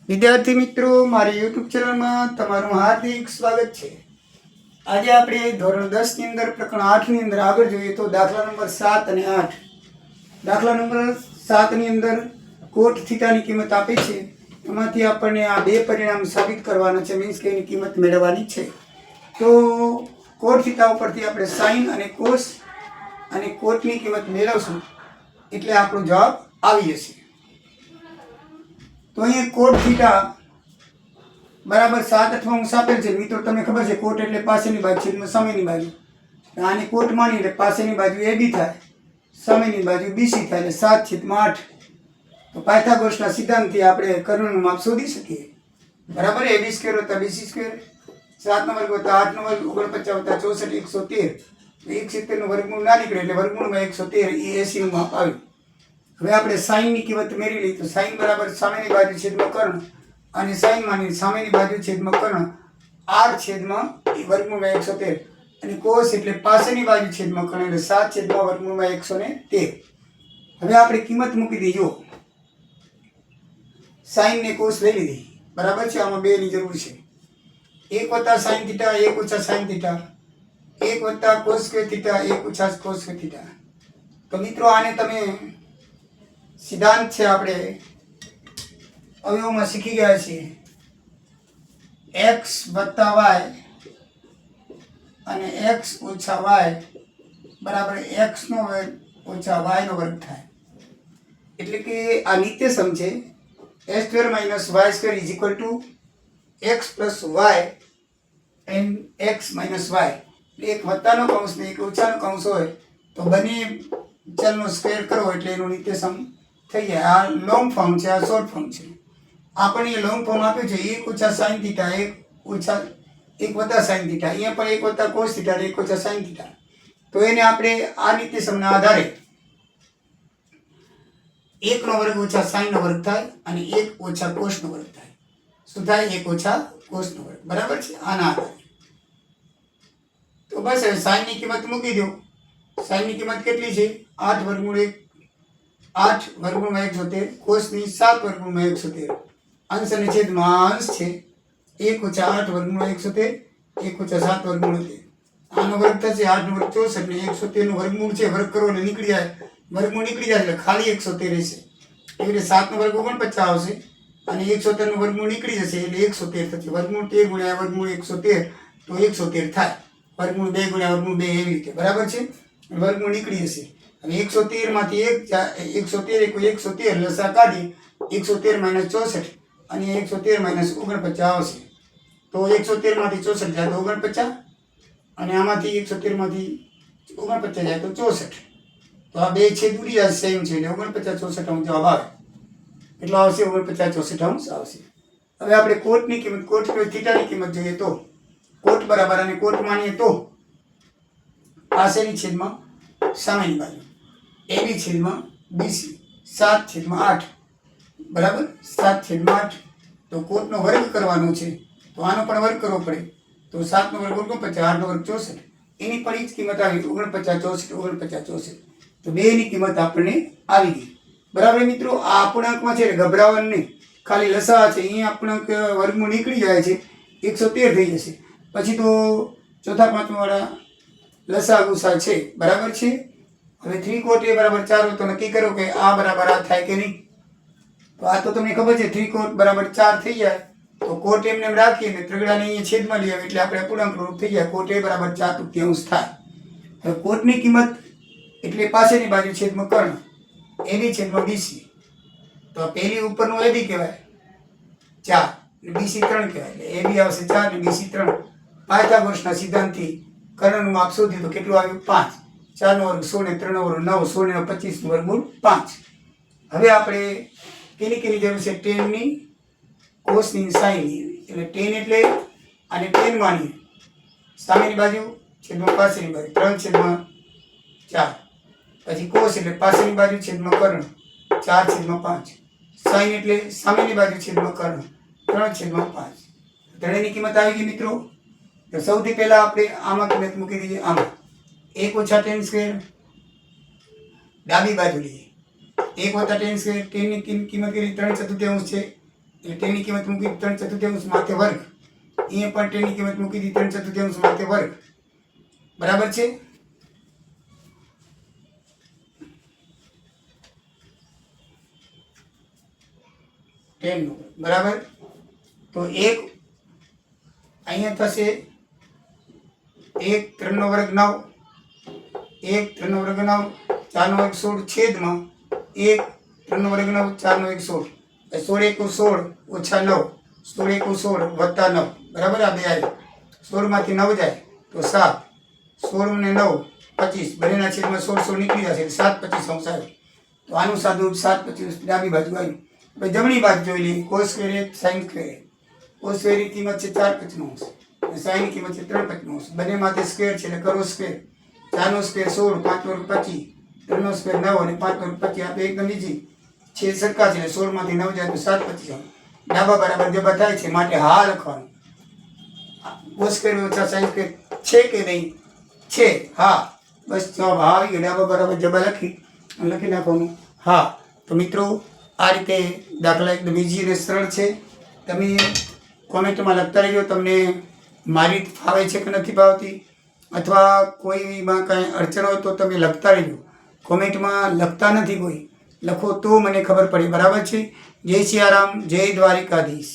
વિદ્યાર્થી મિત્રો, મારી યુટ્યુબ ચેનલમાં તમારું હાર્દિક સ્વાગત છે. આજે આપણે ધોરણ 10 ની અંદર પ્રકરણ 8 ની અંદર આગળ જોઈએ તો દાખલા નંબર 7 અને 8. દાખલા નંબર 7 ની અંદર કોટ થીટાની કિંમત આપી છે. એમાંથી આપણને આ બે પરિણામ સાબિત કરવાના છે, મીન્સ કે એની કિંમત મેળવવાની છે. તો કોટ થીટા ઉપરથી આપણે સાઇન અને કોસ અને કોટની કિંમત મેળવશું એટલે આપણો જવાબ આવી જશે. તો અહીંયા કોટ થીટા બરાબર 7/8 અંશ આપેલ છે. મિત્રો તમને ખબર છે કોટ એટલે પાસેની બાજુ છેદમાં સામેની બાજુ. આની કોટ માની એટલે પાસેની બાજુ AB થાય, સામેની બાજુ BC થાય એટલે 7/8. તો પાયથાગોરસના સિદ્ધાંતથી આપણે કર્ણનું માપ શોધી શકીએ. બરાબર, AB² + BC², 7 નો વર્ગ + 8 નો વર્ગ, 49 + 64 113. 170 નું વર્ગમૂળ ના નીકળે એટલે વર્ગમૂળમાં 113 એ 80 નું માપ આવ્યું. હવે આપણે સાઈન ની કિંમત મેળવી લઈએ. તો સાઈન બરાબર સામેની બાજુ છેદમાં કર્ણ અને સાઈન માની સામેની બાજુ છેદમાં કર્ણ r છેદમાં વર્ગમૂળમાં 113 અને કોસ એટલે પાસેની બાજુ છેદમાં કર્ણ એટલે 7 છેદમાં વર્ગમૂળમાં 113. હવે આપણે કિંમત મૂકી દઈએ. જો સાઈન ને કોસ લઈ લીધી, બરાબર છે. આમાં બે ની જરૂર છે. 1 + sin θ 1 - sin θ, 1 + cos² θ 1 - cos². તો મિત્રો આને તમે સિદ્ધાંત છે આપણે અવયવમાં શીખી ગયા છીએ. x + y અને x - y બરાબર x નો વર્ગ ઓછા y નો વર્ગ થાય. એટલે કે આ નિત્યસમ છે. s² - y² = x + y and x - y. એક વત્તાનો કૌંસ ને એક ઓછાનો કૌંસ હોય તો બંને ચલનો સ્ક્વેર કરવો એટલે એનો નિત્યસમ થઈ જાય. આ લોંગ ફોર્મ છે, આ શોર્ટ ફોર્મ છે. આપણને લોંગ ફોર્મ આપ્યું છે 1 - sin θ 1 - sin θ. અહીંયા પણ 1 + cos θ 1 - sin θ. તો એને આપણે આ નિત્યસમના આધારે 1 નો વર્ગ ઓછા sin નો વર્ગ થાય અને 1 ઓછા cos નો વર્ગ થાય. શું થાય? 1 ઓછા cos નો વર્ગ. બરાબર છે. આના આધારે તો બસ હવે sin ની કિંમત મૂકી દો. sin ની કિંમત કેટલી છે? 8 વર્ગમૂળ 1 8 વર્ગમૂળમાં 113, cos ની 7 વર્ગમૂળમાં 113. અંશ અને છેદમાં અંશ છે 1 - 8 વર્ગમૂળ 113, 1 - 7 વર્ગમૂળ 13. આનો વર્ગ થશે 8 નો વર્ગ 64 ને 113 નું વર્ગમૂળ છે, વર્ગ કરો એટલે નીકળી જાય, વર્ગમૂળ નીકળી જાય એટલે ખાલી 113 રહેશે. એવી રીતે 7 નો વર્ગ 49 આવશે અને 113 નું વર્ગમૂળ નીકળી જશે એટલે 113 થશે. વર્ગમૂળ 13 ગુણ્યા વર્ગમૂળ 113 તો 113 થાય. વર્ગમૂળ 2 ગુણ્યા વર્ગમૂળ 2 એવી રીતે. બરાબર છે. વર્ગમૂળ નીકળી જશે. હવે 113 માંથી 113 = 113 લસા કાઢી 113 - 64 અને 113 - 49 આવશે. તો 113 માંથી 64 જાય તો 49 અને આમાંથી 113 માંથી 49 જાય તો 64. તો આ બે છેદ ઉડી જાય, સેમ છે એટલે 49 64 અંશ જવાબ આવે. કેટલો આવશે? 49 64 અંશ આવશે. હવે આપણે કોટની કિંમત, કોટ થીટાની કિંમત જોઈએ તો કોટ બરાબર અને કોટ માનીએ તો પાસેની છેદમાં સામેની બાજુ AB છેદમાં BC 7/8 બરાબર 7/8. તો કોટનો વર્ગ કરવાનો છે તો આનો પણ વર્ગ કરવો પડે. તો 7 નો વર્ગ 49, 8 નો વર્ગ 64. એની પણ જ કિંમત આવી 49 64 49 64. તો બે ની કિંમત આપણને આવી ગઈ. બરાબર મિત્રો, આ અપૂર્ણાંકમાં છે ગભરાવાનું નહીં, ખાલી લસા છે. અહીંયા અપૂર્ણાંક વર્ગમૂળ નીકળી જાય છે 113 થઈ જશે. પછી તો ચોથા પાંચમા વાળા લસા ગુસા છે. બરાબર છે. હવે 3 કોટ a બરાબર 4 હોય તો નક્કી કરો કે આ બરાબર આ થાય કે નહીં. તો આ તો તમને ખબર છે 3 કોટ બરાબર 4 થઈ જાય તો કોટ એમને એમ રાખીએ ને ત્રિગડાને અહીંયા છેદમાં લઈ આવે એટલે આપણે અપૂર્ણાંક રૂપ થઈ જાય. કોટ a બરાબર 4/3 થાય. હવે કોટની કિંમત એટલે પાસેની બાજુ છેદમાં કર્ણ AB છેદમાં BC. તો પહેલી ઉપરનું AB કહેવાય 4 અને BC 3 કહેવાય એટલે AB આવશે 4 અને BC 3. પાયથાગોરસના સિદ્ધાંતથી કર્ણનું માપ શોધ્યું તો કેટલું આવ્યું? 5. 4 નો વર્ગ 16 ને 3 નો વર્ગ 9, 16 ને 25 નું વર્ગમૂળ 5. હવે આપણે કેની જરૂર છે? tan ની, cos ની, sin ની. એટલે tan એટલે આને tan માનીએ, સામેની બાજુ છેદમાં પાસેની બાજુ 3/4. પછી cos એટલે પાસેની બાજુ છેદમાં કર્ણ 4/5. sin એટલે સામેની બાજુ છેદમાં કર્ણ 3/5. ત્રણેયની કિંમત આવી ગઈ મિત્રો. તો સૌથી પહેલા આપણે આમાં કિંમત મૂકી દઈએ. આમાં 1 - tan², ડાબી બાજુ લઈએ 1 + tan². tan ની કિંમત કેટલી? 3/4 છે એટલે ટેનની કિંમત મૂકી 3/4 માથે વર્ગ. અહીંયા પણ ટેનની કિંમત મૂકી દી 3/4 માથે વર્ગ. બરાબર છે. ટેન બરાબર. તો એક અહીંયા થશે 1 3 નો વર્ગ 9, 1 3 નો વર્ગ 9, 4 નો વર્ગ 16 છેદમાં 1 3 નો વર્ગ 9, 4 નો વર્ગ 16. 16 × 16 ઓછા 9, 16 × 16 વત્તા 9. બરાબર. આ બે આવી 16 માંથી 9 જાય તો 7, 16 ને 9 25, બંનેના છેદમાં 16 નીકળી જશે 7 25 અંશ આવે. તો આનું સાદું 7 25 ડાબી બાજુ આવ્યું. હવે જમણી બાજુ જોઈ લઈએ. Cos square sine square. Cos સ્ક્વેરની કિંમત છે 4/5 અંશ અને સાઇનની કિંમત છે 3/5 અંશ. બંને માથે સ્ક્વેર છે એટલે કરો સ્ક્વેર. 4 નો સ્ક્વેર 16, 5 વર્ગ 25, 3 નો સ્ક્વેર 9 અને 5 વર્ગ 25. આપણે એકદમ ઈજી છેદ સરખા છે એટલે 16 માંથી 9 જાય તો 7 25 અંશ. ડાબા બરાબર જબા થાય છે માટે હા લખવાનું. કોસ સ્ક્વેર ઓછા સાઇન સ્ક્વેર છે કે નહીં? છે. હા. બસ જવાબ હા આવી ગયો. ડાબા બરાબર જબા લખી નાખવાનું હા. તો મિત્રો આ રીતે દાખલા એકદમ ઈઝી અને સરળ છે. તમે કોમેન્ટમાં લખતા રહેજો તમને મારી ફાવે છે કે નથી ફાવતી, અથવા કોઈમાં કાંઈ અડચણ હોય તો તમે લખતા રહેજો. કોમેન્ટમાં લખતા નથી કોઈ, લખો તો મને ખબર પડે. બરાબર છે. જય સિયારામ, જય દ્વારિકાધીશ.